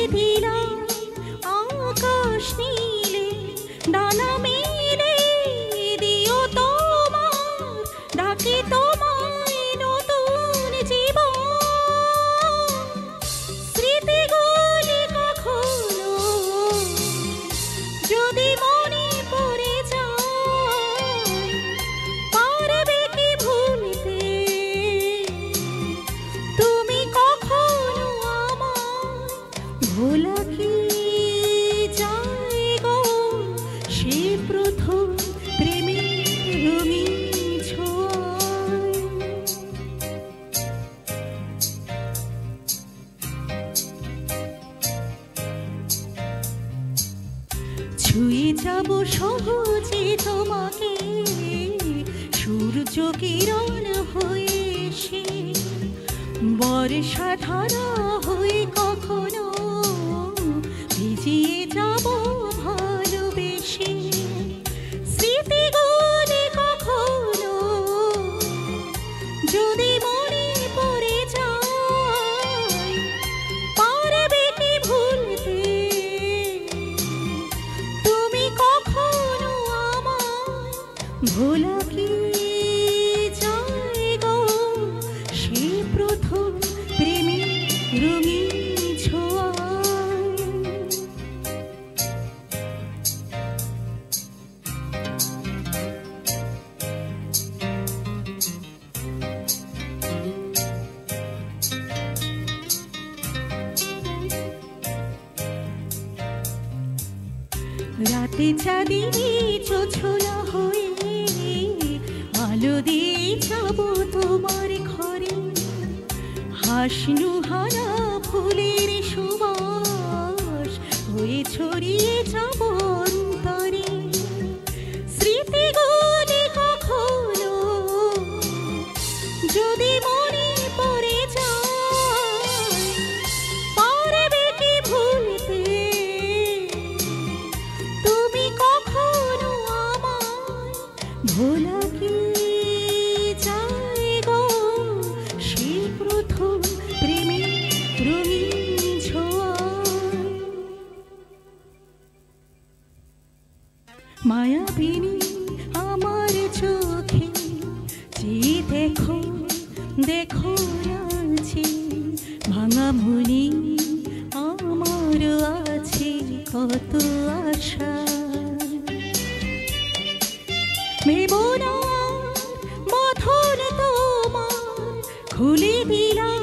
দিলাম আকাশ নীলে ডানা মেলে দিও তোমার ডাকি তোমায় নতুন জীবন স্মৃতিগুলি কখনো যদি মনে পড়ে যায় পারবে কি ভুলতে তুমি কখনো আমায় ভোলা কি যায় গো সে প্রথম প্রেমের রঙিন ছোঁয়ায় ছুঁয়ে যাব সহজে তোমাকে সূর্য কিরণ হয়ে এসে বর্ষা ধারা হয়ে কখনো ভিজিয়ে যাব ভালোবেসে স্মৃতিগুলি কখনো যদি মনে পড়ে যায় পারবে কি ভুলতে তুমি কখনো আমায় ভোলা কি যায় গো সে প্রথম প্রেমের রঙিন ছোঁয়ায় রাতে চাঁদিনী জোছনা হয়ে আলো দিয়ে যাব তোমার ঘরে হাসনু হারা ফুলের সুবাস হয়ে ছড়িয়ে যাব অন্তরে স্মৃতিগুলি কখনো যদি মনে পড়ে যায় পারবে কি ভুলতে তুমি কখনো আমায় ভোলা কি যায় গো সে প্রথম প্রেমের রঙিন ছোঁয়ায় মায়াবিনী আমার চোখে যে দেখো দেখো আছে ভাঙা মনে আমার আছে কত আশা ভেবো না মথন তোমার খুলে দিলাম